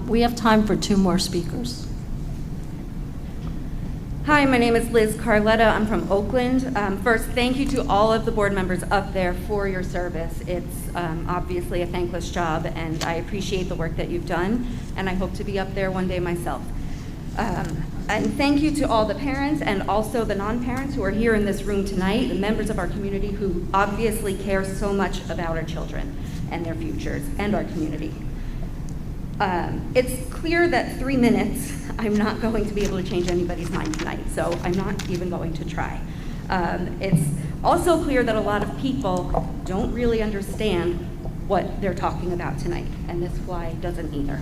We have time for 2 more speakers. Hi, my name is Liz Carletta. I'm from Oakland. First, thank you to all of the board members up there for your service. It's obviously a thankless job, and I appreciate the work that you've done, and I hope to be up there one day myself. And thank you to all the parents and also the non-parents who are here in this room tonight, the members of our community who obviously care so much about our children and their futures and our community. It's clear that 3 minutes, I'm not going to be able to change anybody's mind tonight, so I'm not even going to try. It's also clear that a lot of people don't really understand what they're talking about tonight, and this fly doesn't either.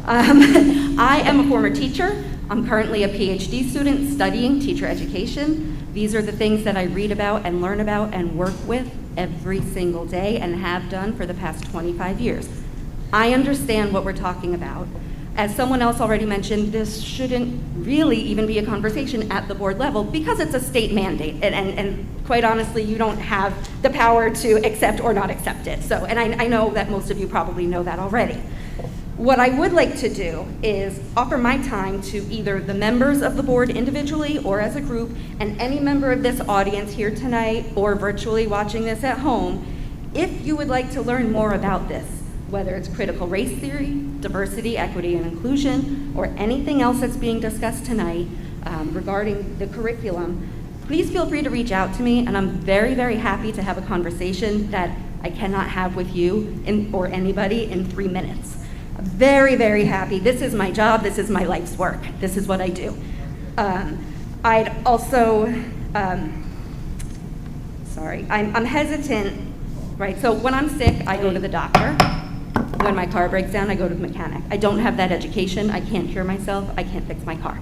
I am a former teacher. I'm currently a PhD student studying teacher education. These are the things that I read about and learn about and work with every single day and have done for the past 25 years. I understand what we're talking about. As someone else already mentioned, this shouldn't really even be a conversation at the board level because it's a state mandate, and quite honestly, you don't have the power to accept or not accept it. So, and I know that most of you probably know that already. What I would like to do is offer my time to either the members of the board individually or as a group, and any member of this audience here tonight or virtually watching this at home, if you would like to learn more about this, whether it's critical race theory, diversity, equity, and inclusion, or anything else that's being discussed tonight regarding the curriculum, please feel free to reach out to me, and I'm very, very happy to have a conversation that I cannot have with you or anybody in 3 minutes. I'm very, very happy. This is my job. This is my life's work. This is what I do. I'd also, I'm hesitant, right? So when I'm sick, I go to the doctor. When my car breaks down, I go to the mechanic. I don't have that education. I can't cure myself. I can't fix my car.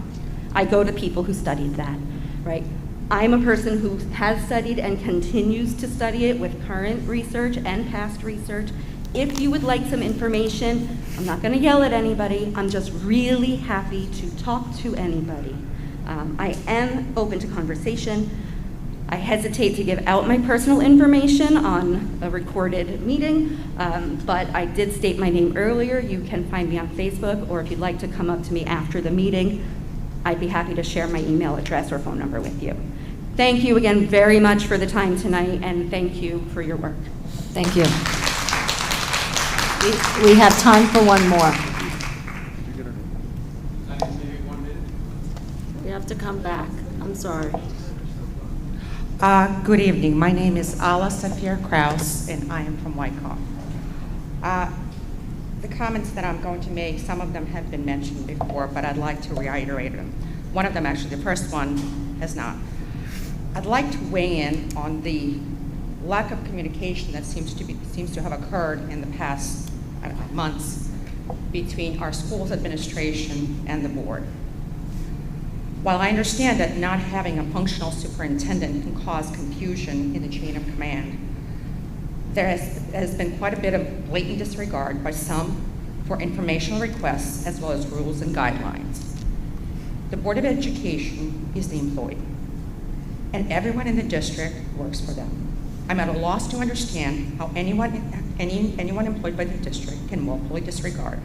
I go to people who studied that, right? I'm a person who has studied and continues to study it with current research and past research. If you would like some information, I'm not gonna yell at anybody. I'm just really happy to talk to anybody. I am open to conversation. I hesitate to give out my personal information on a recorded meeting, but I did state my name earlier. You can find me on Facebook, or if you'd like to come up to me after the meeting, I'd be happy to share my email address or phone number with you. Thank you again very much for the time tonight, and thank you for your work. Thank you. We have time for 1 more. We have to come back. I'm sorry. Good evening. My name is Alla Safir-Krause, and I am from Wyckoff. The comments that I'm going to make, some of them have been mentioned before, but I'd like to reiterate them. One of them, actually, the first one, has not. I'd like to weigh in on the lack of communication that seems to have occurred in the past months between our school's administration and the board. While I understand that not having a functional superintendent can cause confusion in the chain of command, there has been quite a bit of blatant disregard by some for informational requests as well as rules and guidelines. The Board of Education is the employee, and everyone in the district works for them. I'm at a loss to understand how anyone employed by the district can willfully disregard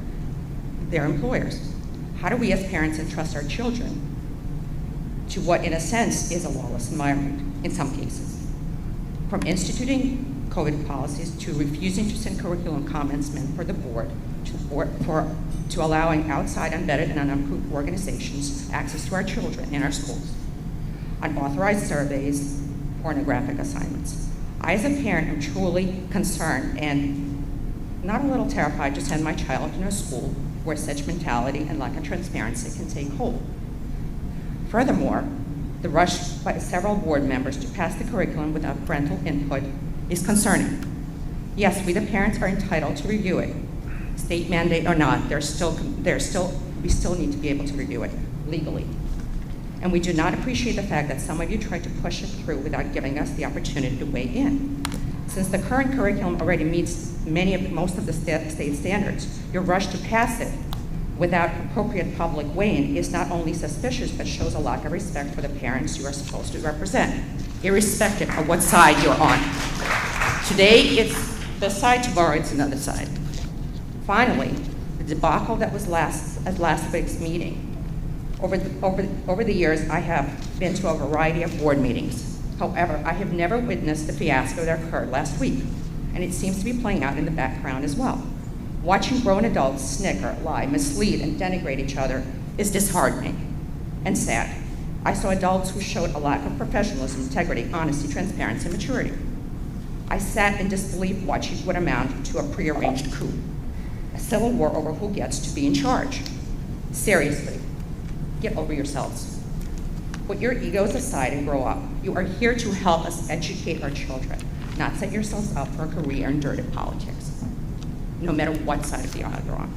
their employers. How do we as parents entrust our children to what, in a sense, is a lawless environment in some cases? From instituting COVID policies to refusing to send curriculum comments meant for the board, to allowing outside unvetted and unapproved organizations access to our children in our schools, unauthorized surveys, pornographic assignments. I, as a parent, am truly concerned and not a little terrified to send my child to a school where such mentality and lack of transparency can take hold. Furthermore, the rush by several board members to pass the curriculum without parental input is concerning. Yes, we the parents are entitled to review it. State mandate or not, we still need to be able to review it legally. And we do not appreciate the fact that some of you tried to push it through without giving us the opportunity to weigh in. Since the current curriculum already meets most of the state standards, your rush to pass it without appropriate public weigh-in is not only suspicious, but shows a lack of respect for the parents you are supposed to represent, irrespective of what side you're on. Today, it's this side, tomorrow, it's another side. Finally, the debacle that was at last week's meeting. Over the years, I have been to a variety of board meetings. However, I have never witnessed the fiasco that occurred last week, and it seems to be playing out in the background as well. Watching grown adults snicker, lie, mislead, and denigrate each other is disheartening and sad. I saw adults who showed a lack of professionalism, integrity, honesty, transparency, and maturity. I sat in disbelief watching what amounted to a prearranged coup, a civil war over who gets to be in charge. Seriously, get over yourselves. Put your egos aside and grow up. You are here to help us educate our children, not set yourselves up for a career in dirty politics, no matter what side of the aisle you're on.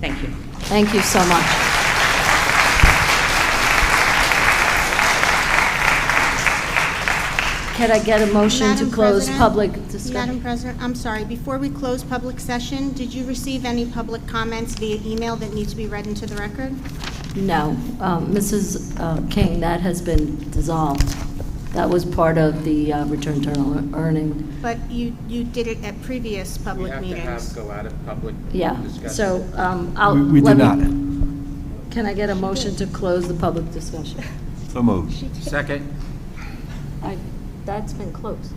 Thank you. Thank you so much. Can I get a motion to Madam close President? public discussion? Madam President, I'm sorry, before we close public session, did you receive any public comments via email that need to be read into the record? No. Mrs. King, that has been dissolved. That was part of the return to earning. But you did it at previous public We meetings. have to go out of public Yeah, discussion. so I'll. We let did me- not. Can I get a motion to close the public discussion? So moved. Second. That's been closed.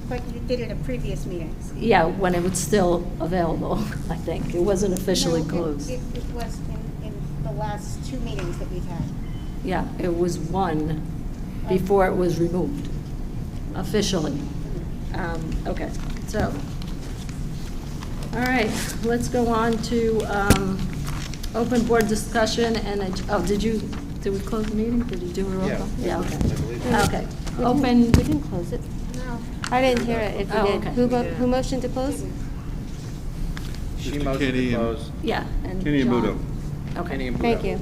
But you did it at previous meetings. Yeah, when it was still available, I think. It wasn't officially No, closed. It was in the last two meetings that we've had. Yeah, it was one before it was removed, officially. Okay, so, all right, let's go on to open board discussion and, did we close the meeting? Did you do a roll call? Yeah, okay. Okay, open. We didn't close it. No. I didn't hear it if you Oh, did. okay. Who motioned to close? She Mr. motioned Kenny to and- close. Yeah. And Kenny and John. Muto. Okay. Kenny and Thank Budo. you.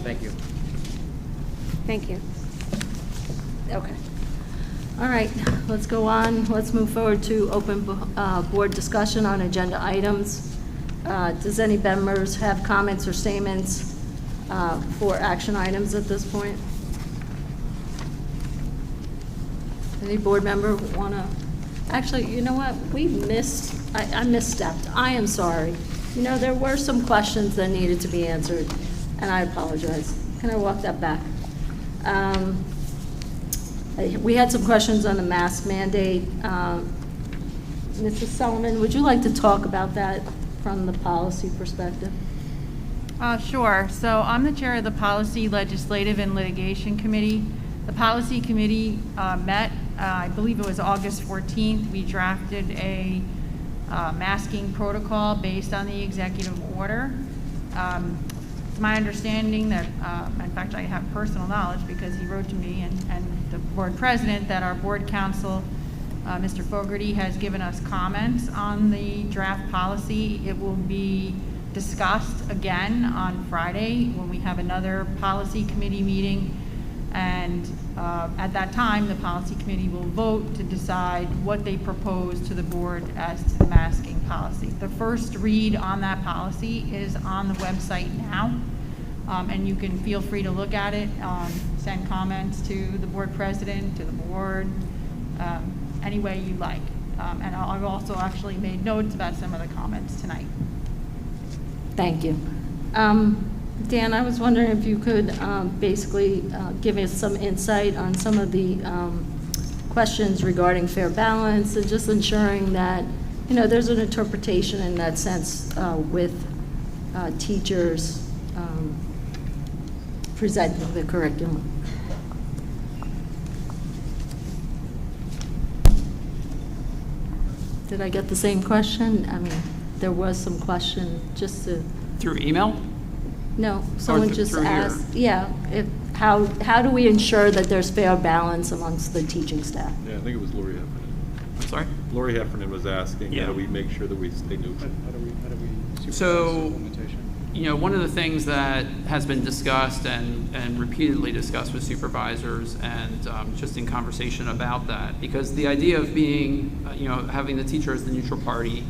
Thank you. Thank you. Okay. All right, let's go on. Let's move forward to open board discussion on agenda items. Does any members have comments or statements for action items at this point? Any board member want to? Actually, you know what? We missed, I misstepped. I am sorry. You know, there were some questions that needed to be answered, and I apologize. Can I walk that back? We had some questions on the mask mandate. Mrs. Solomon, would you like to talk about that from the policy perspective? Sure. So I'm the chair of the Policy, Legislative, and Litigation Committee. The Policy Committee met, I believe it was August 14th. We drafted a masking protocol based on the executive order. It's my understanding that, in fact, I have personal knowledge because he wrote to me and the board president that our board counsel, Mr. Fogarty, has given us comments on the draft policy. It will be discussed again on Friday when we have another policy committee meeting. And at that time, the policy committee will vote to decide what they propose to the board as to the masking policy. The first read on that policy is on the website now, and you can feel free to look at it, send comments to the board president, to the board, any way you like. And I've also actually made notes about some of the comments tonight. Thank you. Dan, I was wondering if you could basically give us some insight on some of the questions regarding fair balance and just ensuring that, you know, there's an interpretation in that sense with teachers presenting the curriculum. Did I get the same question? I mean, there was some question just to. Through email? No, someone th- just through here? asked, yeah, how do we ensure that there's fair balance amongst the teaching staff? Yeah, I think it was Lori Heffernan. I'm sorry? Lori Heffernan was asking, Yeah. how do we make sure that we stay neutral? How do we supervise So- implementation? You know, one of the things that has been discussed and repeatedly discussed with supervisors and just in conversation about that, because the idea of being, having the teacher as the neutral party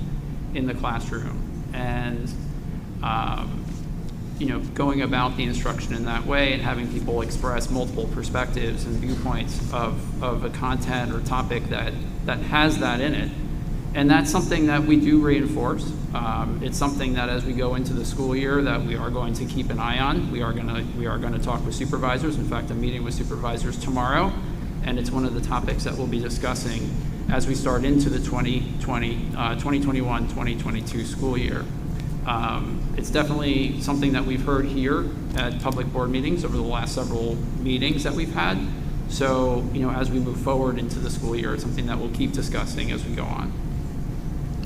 in the classroom and, going about the instruction in that way and having people express multiple perspectives and viewpoints of a content or topic that has that in it, And that's something that we do reinforce. It's something that as we go into the school year that we are going to keep an eye on. We are going to talk with supervisors. In fact, I'm meeting with supervisors tomorrow, and it's one of the topics that we'll be discussing as we start into the 2021-2022 school year. It's definitely something that we've heard here at public board meetings over the last several meetings that we've had. So, as we move forward into the school year, it's something that we'll keep discussing as we go on.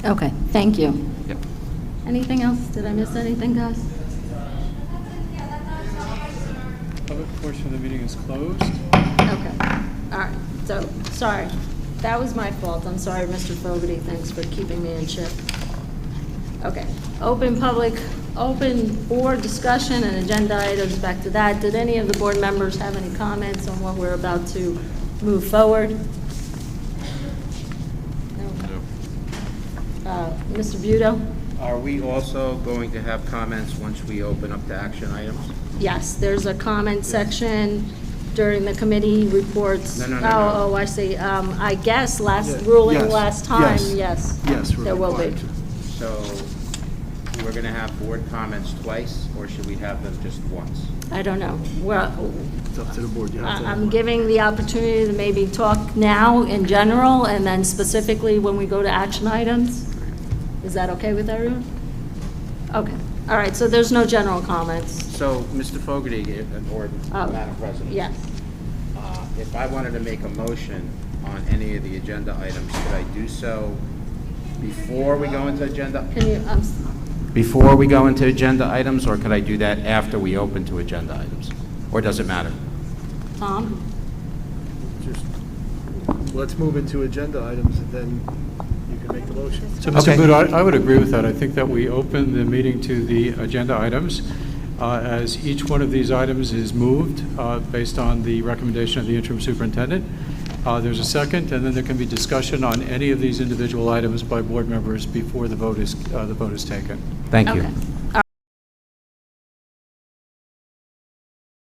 Okay, thank you. Yep. Anything else? Did I miss anything, guys? Public portion of the meeting is closed. Okay, all right, so, sorry. That was my fault. I'm sorry, Mr. Fogarty. Thanks for keeping me in check. Okay, open board discussion and agenda items, back to that. Did any of the board members have any comments on what we're about to move forward? No. Mr. Budo? Are we also going to have comments once we open up the action items? Yes, there's a comment section during the committee reports. No. Oh, I see. I guess last time, yes. Yes, we're There will be. required to. So we're going to have board comments twice, or should we have them just once? I don't know. Well, It's up to the board. You have to have I'm one. giving the opportunity to maybe talk now in general, and then specifically when we go to action items. Is that okay with everyone? Okay. All right, so there's no general comments. So, Mr. Fogarty, or Oh, Madam President? yes. If I wanted to make a motion on any of the agenda items, could I do so before we go into agenda? Can you, Before we go into agenda items, or could I do that after we open to agenda items? Or does it matter? Tom? Just, let's move into agenda items, and then you can make the motion. So, Mr. Okay. Budo, I would agree with that. I think that we open the meeting to the agenda items, as each one of these items is moved based on the recommendation of the interim superintendent. There's a second, and then there can be discussion on any of these individual items by board members before the vote is taken. Thank you. Okay.